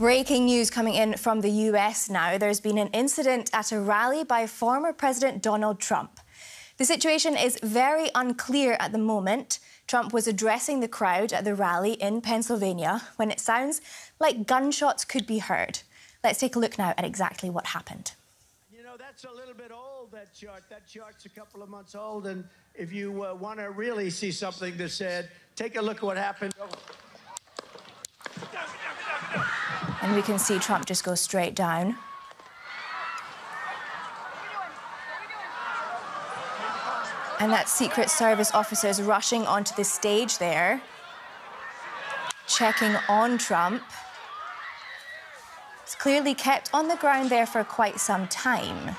Breaking news coming in from the US now. There's been an incident at a rally by former President Donald Trump. The situation is very unclear at the moment. Trump was addressing the crowd at the rally in Pennsylvania when it sounds like gunshots could be heard. Let's take a look now at exactly what happened. You know, that's a little bit old, that chart. That chart's a couple of months old, and if you want to really see something that's said, take a look at what happened. And we can see Trump just go straight down. And that's Secret Service officers rushing onto the stage there, checking on Trump. He's clearly kept on the ground there for quite some time.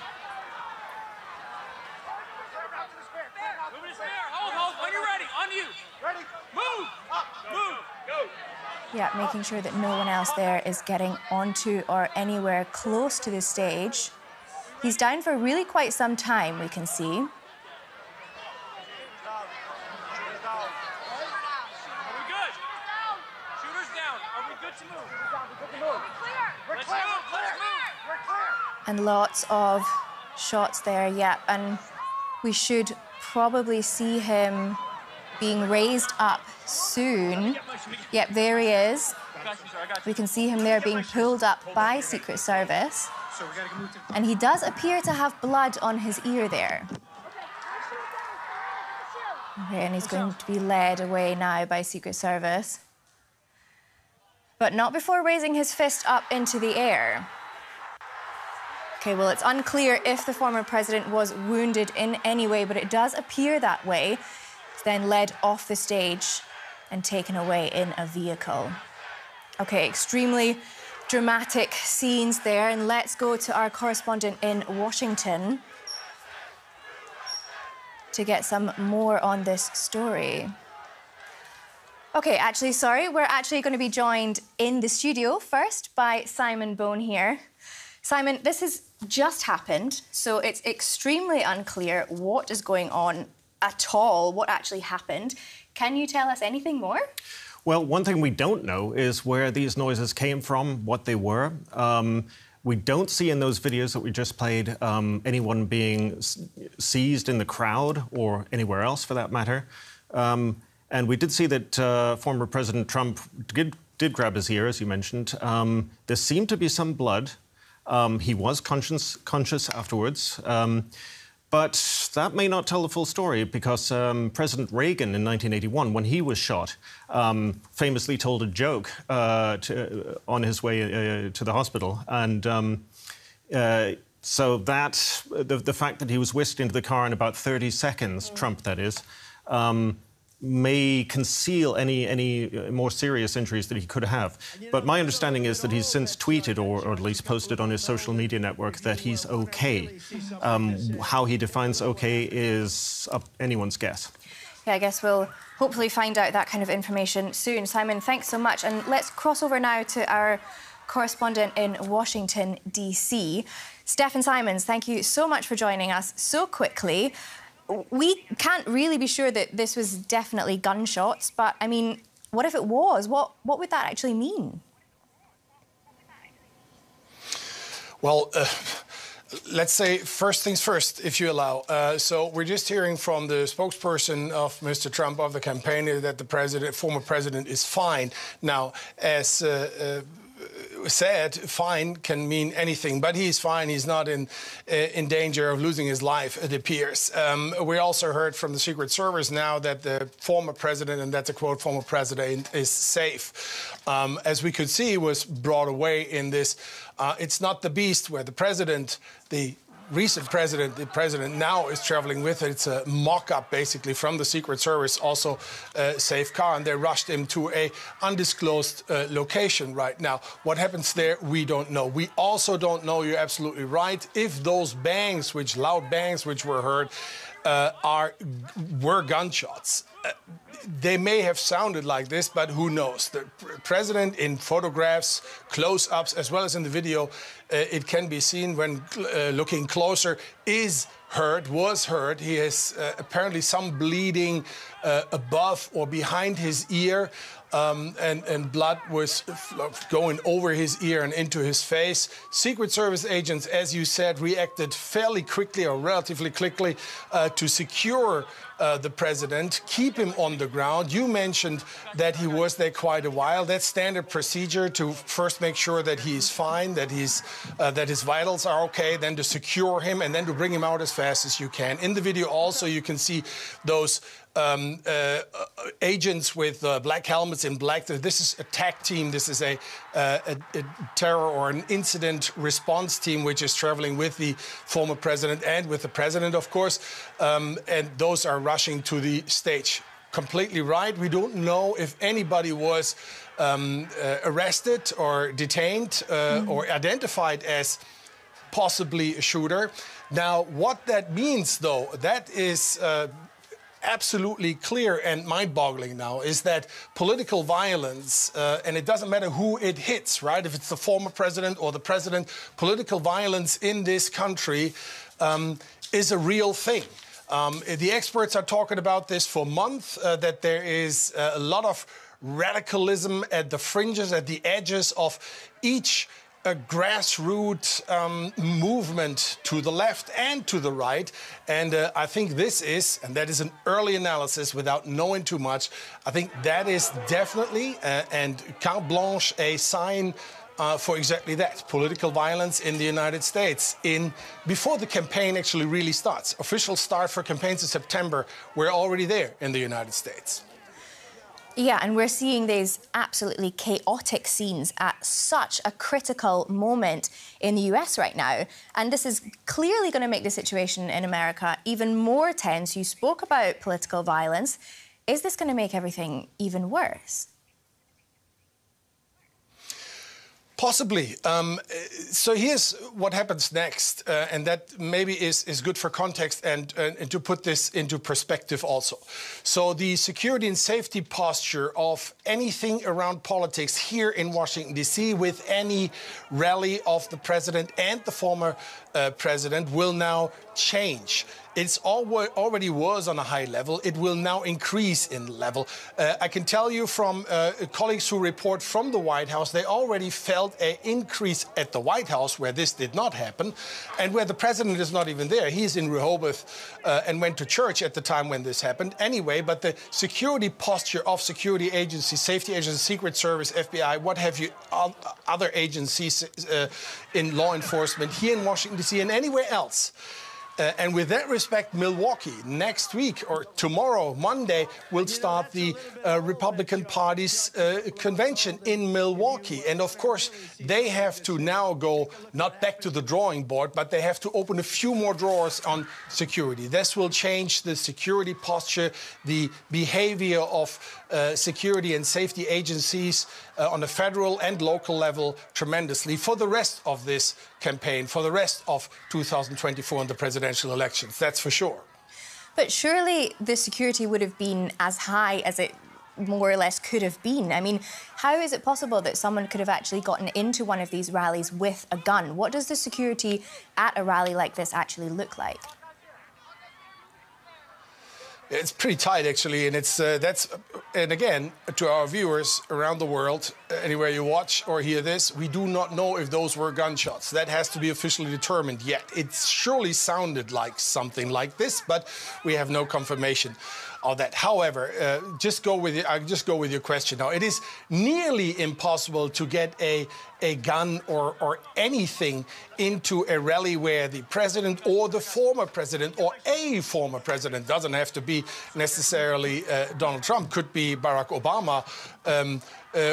Yeah, making sure that no one else there is getting onto or anywhere close to the stage. He's down for really quite some time, we can see. Are we good? Shooters down. Are we good to move? We're clear. We're clear. And lots of shots there, yeah. And we should probably see him being raised up soon. Yep, there he is. We can see him there being pulled up by Secret Service. And he does appear to have blood on his ear there. Okay, and he's going to be led away now by Secret Service. But not before raising his fist up into the air. Okay, well, it's unclear if the former president was wounded in any way, but it does appear that way. He's then led off the stage and taken away in a vehicle. Okay, extremely dramatic scenes there. And let's go to our correspondent in Washington to get some more on this story. Okay, actually, sorry, we're actually going to be joined in the studio first by Simon Bone here. Simon, this has just happened, so it's extremely unclear what is going on at all, what actually happened. Can you tell us anything more? Well, one thing we don't know is where these noises came from, what they were. We don't see in those videos that we just played anyone being seized in the crowd or anywhere else, for that matter. And we did see that former President Trump did grab his ear, as you mentioned. There seemed to be some blood. He was conscious afterwards. But that may not tell the full story, because President Reagan in 1981, when he was shot, famously told a joke on his way to the hospital. And so that, the fact that he was whisked into the car in about 30 seconds, Trump that is, may conceal any more serious injuries that he could have. But my understanding is that he's since tweeted, or at least posted on his social media network, that he's okay. How he defines okay is up anyone's guess. Yeah, I guess we'll hopefully find out that kind of information soon. Simon, thanks so much. And let's cross over now to our correspondent in Washington, D.C. Stefan Simons, thank you so much for joining us so quickly. We can't really be sure that this was definitely gunshots, but, I mean, what if it was? What would that actually mean? Well, let's say first things first, if you allow. So we're just hearing from the spokesperson of Mr. Trump, of the campaign, that the former president is fine. Now, as said, fine can mean anything, but he's fine. He's not in danger of losing his life, it appears. We also heard from the Secret Service now that the former president, and that's a quote, former president, is safe. As we could see, he was brought away in this. It's not the beast where the president, the recent president, the president now is traveling with. It's a mock-up, basically, from the Secret Service, also a safe car, and they rushed him to a undisclosed location right now. What happens there, we don't know. We also don't know, you're absolutely right, if those bangs, loud bangs which were heard, were gunshots. they may have sounded like this, but who knows? The president in photographs, close-ups, as well as in the video, it can be seen when looking closer, was hurt. He has apparently some bleeding above or behind his ear, and blood was going over his ear and into his face. Secret Service agents, as you said, reacted fairly quickly or relatively quickly to secure the president, keep him on the ground. You mentioned that he was there quite a while. That's standard procedure to first make sure that he's fine, that his vitals are okay, then to secure him and then to bring him out as fast as you can. In the video also you can see those agents with black helmets in black. This is a TAC team. This is a terror or an incident response team which is traveling with the former president and with the president, of course. And those are rushing to the stage. Completely right. We don't know if anybody was arrested or detained or identified as possibly a shooter. Now, what that means, though, that is absolutely clear and mind-boggling now, is that political violence, and it doesn't matter who it hits, right? If it's the former president or the president, political violence in this country is a real thing. The experts are talking about this for months, that there is a lot of radicalism at the fringes, at the edges of each a grassroots movement to the left and to the right. And I think this is, and that is an early analysis without knowing too much, I think that is definitely, and carte blanche, a sign for exactly that, political violence in the United States before the campaign actually really starts. Official start for campaigns in September, we're already there in the United States. Yeah, and we're seeing these absolutely chaotic scenes at such a critical moment in the US right now. And this is clearly going to make the situation in America even more tense. You spoke about political violence. Is this going to make everything even worse? Possibly. So here's what happens next, and that maybe is good for context and to put this into perspective also. So the security and safety posture of anything around politics here in Washington, D.C., with any rally of the president and the former president will now change. It's already was on a high level. It will now increase in level. I can tell you from colleagues who report from the White House, they already felt an increase at the White House where this did not happen and where the president is not even there. He's in Rehoboth and went to church at the time when this happened anyway. But the security posture of security agencies, safety agencies, Secret Service, FBI, what have you, other agencies in law enforcement here in Washington, D.C. and anywhere else. And with that respect, Milwaukee, next week or tomorrow, Monday, will start the Republican Party's convention in Milwaukee. And of course, they have to now go not back to the drawing board, but they have to open a few more drawers on security. This will change the security posture, the behavior of security and safety agencies on the federal and local level tremendously for the rest of this campaign, for the rest of 2024 and the presidential elections, that's for sure. But surely the security would have been as high as it more or less could have been. I mean, how is it possible that someone could have actually gotten into one of these rallies with a gun? What does the security at a rally like this actually look like? It's pretty tight, actually, and and again, to our viewers around the world, anywhere you watch or hear this, we do not know if those were gunshots. That has to be officially determined yet. It surely sounded like something like this, but we have no confirmation of that. However, I'll just go with your question now. It is nearly impossible to get a gun or anything into a rally where the president or the former president or a former president, doesn't have to be necessarily Donald Trump, could be Barack Obama,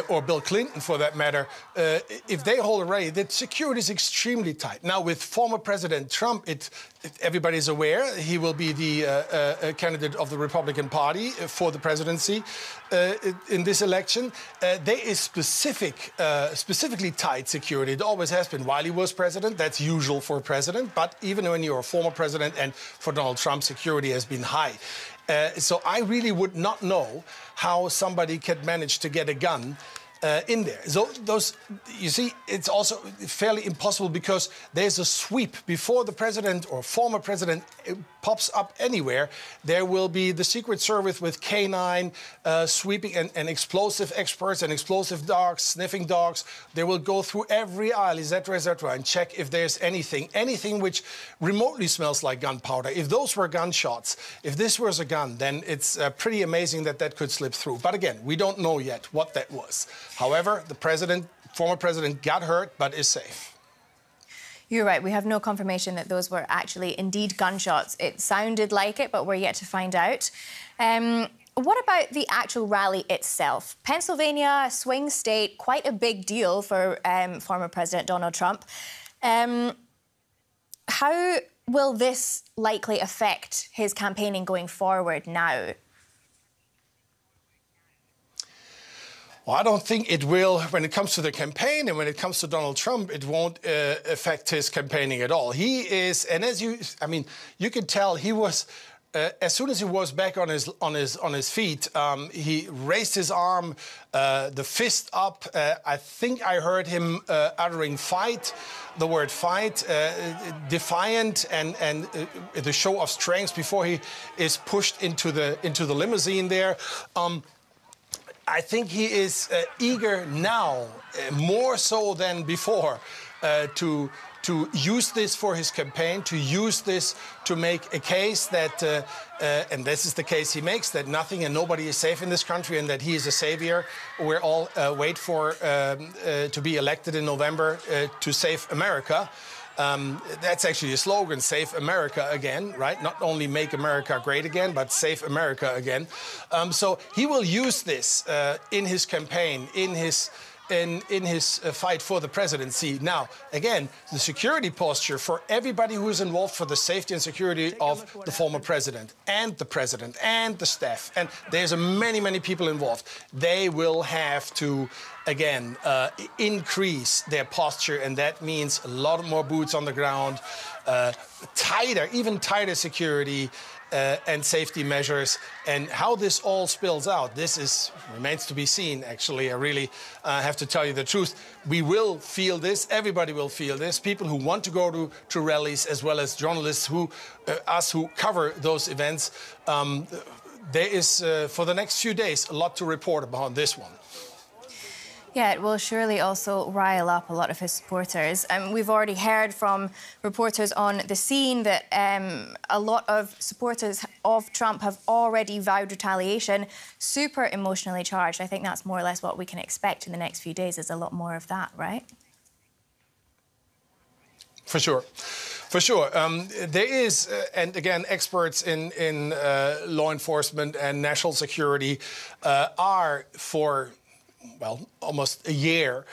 or Bill Clinton, for that matter, if they hold a rally, the security is extremely tight. Now, with former President Trump, everybody's aware he will be the candidate of the Republican Party for the presidency in this election. There is specifically tight security. It always has been while he was president. That's usual for a president. But even when you're a former president and for Donald Trump, security has been high. So I really would not know how somebody could manage to get a gun in there. So those, you see, it's also fairly impossible because there's a sweep before the president or former president pops up anywhere. There will be the Secret Service with K9 sweeping and explosive experts and explosive dogs, sniffing dogs. They will go through every aisle, etc., and check if there's anything which remotely smells like gunpowder. If those were gunshots, if this was a gun, then it's pretty amazing that that could slip through. But again, we don't know yet what that was. However, the former president got hurt, but is safe. You're right. We have no confirmation that those were actually indeed gunshots. It sounded like it, but we're yet to find out. What about the actual rally itself? Pennsylvania, a swing state, quite a big deal for former President Donald Trump. How will this likely affect his campaigning going forward now? Well, I don't think it will. When it comes to the campaign and when it comes to Donald Trump, it won't affect his campaigning at all. He is, and as you could tell, he was. As soon as he was back on his feet, he raised his arm, the fist up. I think I heard him uttering "fight," the word "fight," defiant, and the show of strength before he is pushed into the limousine there. I think he is eager now, more so than before, to use this for his campaign, to use this to make a case that, and this is the case he makes, that nothing and nobody is safe in this country and that he is a savior. We're all wait for to be elected in November to save America. That's actually a slogan, Save America Again, right? Not only make America great again, but save America again. So he will use this in his campaign, in his fight for the presidency. Now, again, the security posture for everybody who is involved for the safety and security of the former president and the staff, and there's many people involved. They will have to, again, increase their posture, and that means a lot more boots on the ground, even tighter security, and safety measures. And how this all spills out, remains to be seen, actually. I really have to tell you the truth. We will feel this. Everybody will feel this. People who want to go to rallies, as well as journalists us who cover those events. There is, for the next few days, a lot to report about this one. Yeah, it will surely also rile up a lot of his supporters. We've already heard from reporters on the scene that a lot of supporters of Trump have already vowed retaliation. Super emotionally charged. I think that's more or less what we can expect in the next few days, is a lot more of that, right? For sure. For sure. There is, and again, experts in law enforcement and national security are for, well, almost a year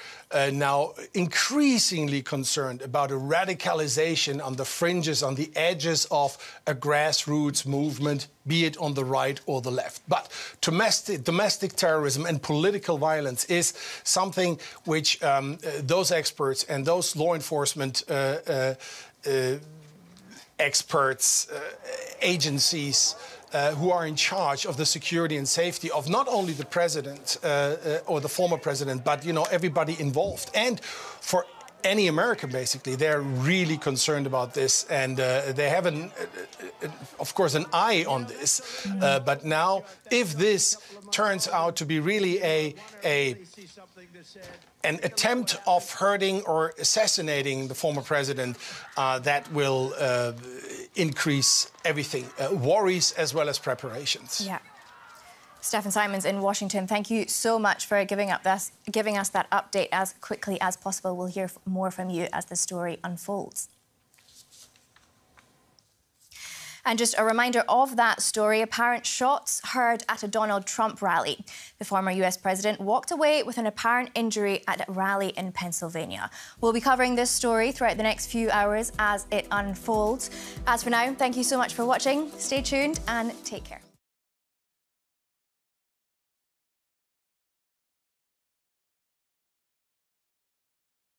now, increasingly concerned about a radicalization on the fringes, on the edges of a grassroots movement, be it on the right or the left. But domestic terrorism and political violence is something which those experts and those law enforcement experts, agencies, who are in charge of the security and safety of not only the president or the former president, but, everybody involved. And for any American, basically, they're really concerned about this. And they have, of course, an eye on this. But now, if this turns out to be really an attempt of hurting or assassinating the former president, that will increase everything, worries as well as preparations. Yeah. Stefan Simons in Washington, thank you so much for giving us that update as quickly as possible. We'll hear more from you as the story unfolds. And just a reminder of that story, apparent shots heard at a Donald Trump rally. The former US president walked away with an apparent injury at a rally in Pennsylvania. We'll be covering this story throughout the next few hours as it unfolds. As for now, thank you so much for watching. Stay tuned and take care.